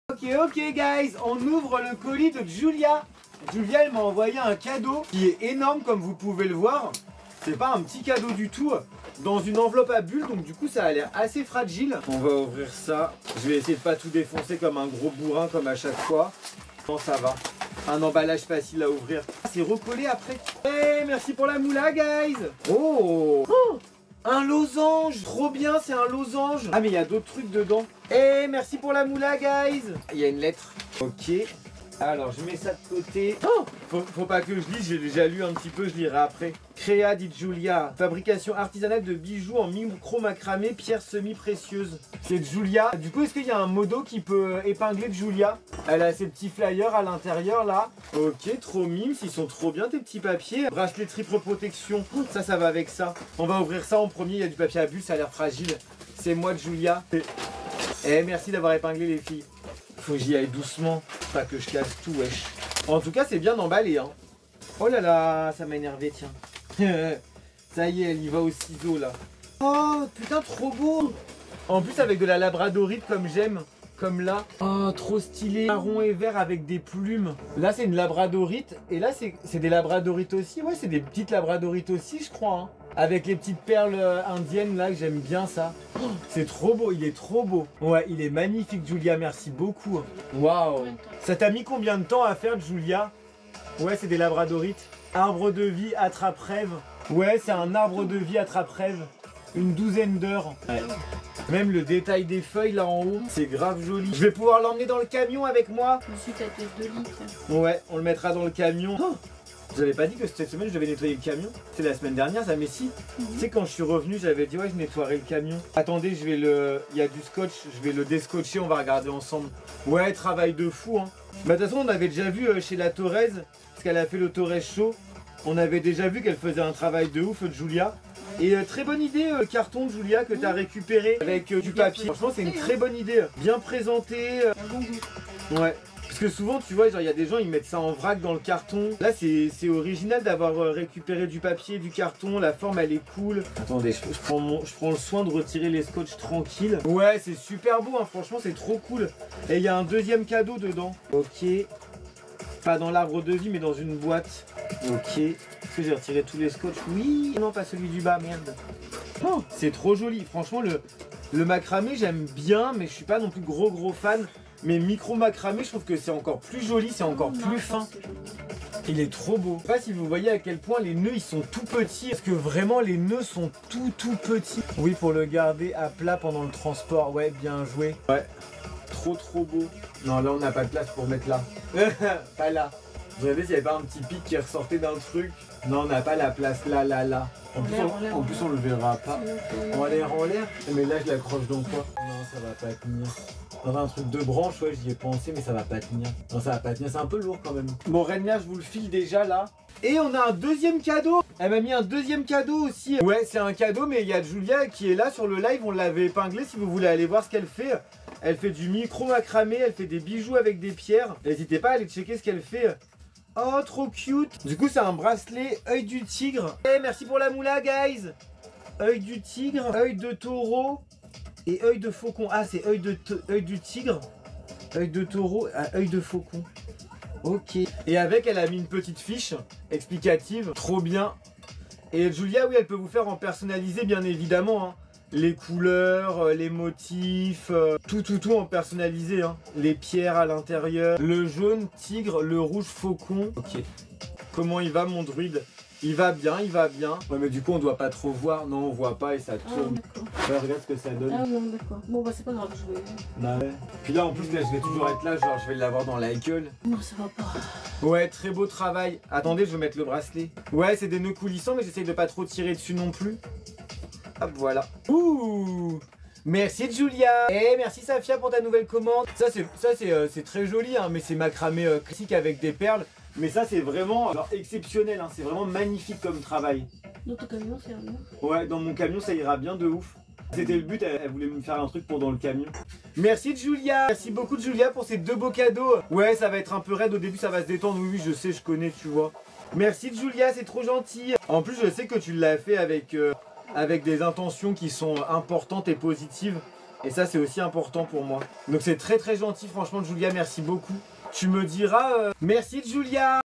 Ok guys, on ouvre le colis de Julia. Julia elle m'a envoyé un cadeau qui est énorme comme vous pouvez le voir. C'est pas un petit cadeau du tout. Dans une enveloppe à bulles, donc du coup ça a l'air assez fragile. On va ouvrir ça. Je vais essayer de pas tout défoncer comme un gros bourrin comme à chaque fois. Non ça va. Un emballage facile à ouvrir. C'est recollé après. Hey, merci pour la moula guys. Oh, un losange. Trop bien, c'est un losange. Ah mais il y a d'autres trucs dedans. Hey, merci pour la moula guys. Il y a une lettre. Ok. Alors je mets ça de côté. Oh, faut pas que je lise, j'ai déjà lu un petit peu, je lirai après. Créa dit Julia, fabrication artisanale de bijoux en micro macramé, pierres semi-précieuses. C'est de Julia. Du coup, est-ce qu'il y a un modo qui peut épingler de Julia? Elle a ses petits flyers à l'intérieur là. Ok, trop mimes, ils sont trop bien tes petits papiers. Bracelet triple protection, ça va avec ça. On va ouvrir ça en premier, il y a du papier à bulles, ça a l'air fragile. C'est moi de Julia. Eh, merci d'avoir épinglé les filles. Faut que j'y aille doucement, pas que je casse tout, wesh. En tout cas, c'est bien emballé, hein. Oh là là, ça m'a énervé, tiens. Ça y est, elle y va au ciseau, là. Oh, putain, trop beau. En plus, avec de la labradorite, comme j'aime. Comme là. Oh, trop stylé. Marron et vert avec des plumes. Là, c'est une labradorite. Et là, c'est des labradorites aussi. Ouais, c'est des petites labradorites aussi, je crois, hein. Avec les petites perles indiennes là, que j'aime bien ça. Oh, c'est trop beau, il est trop beau. Ouais, il est magnifique Julia, merci beaucoup. Waouh. Ça t'a mis combien de temps à faire Julia? Ouais, c'est des labradorites. Arbre de vie, attrape-rêve. Ouais, c'est un arbre de vie, attrape-rêve. Une 12aine d'heures. Ouais. Même le détail des feuilles là en haut, c'est grave joli. Je vais pouvoir l'emmener dans le camion avec moi. Je suis ta pièce de lit. Ouais, on le mettra dans le camion. Oh, j'avais pas dit que cette semaine je devais nettoyer le camion. C'est la semaine dernière ça, mais si. Tu sais quand je suis revenu j'avais dit ouais je nettoierai le camion. Attendez je vais le... Il y a du scotch, je vais le déscotcher, on va regarder ensemble. Ouais travail de fou hein. Bah de toute façon on avait déjà vu chez la Torres, parce qu'elle a fait le Torres Show. On avait déjà vu qu'elle faisait un travail de ouf de Julia. Et très bonne idée carton de Julia que tu as récupéré avec du papier. Franchement c'est une très bonne idée. Bien présenté. Ouais. Parce que souvent tu vois genre il y a des gens ils mettent ça en vrac dans le carton. Là c'est original d'avoir récupéré du papier, du carton, la forme elle est cool. Attendez je prends le soin de retirer les scotch tranquille. Ouais c'est super beau hein, franchement c'est trop cool. Et il y a un deuxième cadeau dedans. Ok. Pas dans l'arbre de vie mais dans une boîte. Ok. Est-ce que j'ai retiré tous les scotch? Oui. Non pas celui du bas, merde. Oh, c'est trop joli. Franchement le macramé j'aime bien mais je suis pas non plus gros fan. Mais micro macramé, je trouve que c'est encore plus joli, c'est encore plus fin. Il est trop beau. Je sais pas si vous voyez à quel point les nœuds ils sont tout petits. Parce que vraiment les nœuds sont tout petits. Oui, pour le garder à plat pendant le transport. Ouais, bien joué. Ouais, trop beau. Non, là on n'a pas de place pour mettre là. Pas là. Je regardais s'il n'y avait pas un petit pic qui ressortait d'un truc. Non, on n'a pas la place là. En plus, on le verra pas. En l'air. Mais là, je l'accroche dans quoi? Non, ça va pas tenir. Dans un truc de branche, ouais, j'y ai pensé, mais ça va pas tenir. Non, ça va pas tenir, c'est un peu lourd quand même. Bon, Renner, je vous le file déjà là. Et on a un deuxième cadeau. Elle m'a mis un deuxième cadeau aussi. Ouais, c'est un cadeau, mais il y a Julia qui est là sur le live. On l'avait épinglé si vous voulez aller voir ce qu'elle fait. Elle fait du micro macramé, elle fait des bijoux avec des pierres. N'hésitez pas à aller checker ce qu'elle fait. Oh, trop cute. Du coup, c'est un bracelet œil du tigre. Eh, merci pour la moula, guys. Œil du tigre, œil de taureau et œil de faucon. Ah, c'est œil du tigre, œil de taureau, œil de faucon. Ok. Et avec, elle a mis une petite fiche explicative. Trop bien. Et Julia, oui, elle peut vous faire en personnalisé, bien évidemment. Hein. Les couleurs, les motifs, tout en personnalisé. Hein. Les pierres à l'intérieur. Le jaune tigre, le rouge faucon. Ok. Comment il va mon druide? Il va bien. Ouais mais du coup on doit pas trop voir. Non on voit pas et ça tourne. Ouais, regarde ce que ça donne. Ah non d'accord. Bon bah c'est pas grave, je vais... Bah ouais. Puis là en plus là, je vais toujours être là, genre je vais l'avoir dans la gueule. Non ça va pas. Ouais très beau travail. Attendez je vais mettre le bracelet. Ouais c'est des nœuds coulissants mais j'essaye de pas trop tirer dessus non plus. Hop voilà. Ouh. Merci Julia. Et merci Safia pour ta nouvelle commande. Ça c'est très joli hein, mais c'est macramé classique avec des perles. Mais ça c'est vraiment alors, exceptionnel, hein. C'est vraiment magnifique comme travail. Dans ton camion c'est rien? Ouais, dans mon camion ça ira bien de ouf. C'était le but, elle voulait me faire un truc pour dans le camion. Merci Julia. Merci beaucoup Julia pour ces deux beaux cadeaux. Ouais, ça va être un peu raide au début, ça va se détendre. Oui, je sais, je connais, tu vois. Merci Julia, c'est trop gentil. En plus, je sais que tu l'as fait avec des intentions qui sont importantes et positives. Et ça, c'est aussi important pour moi. Donc c'est très très gentil, franchement, Julia, merci beaucoup. Tu me diras merci, Julia.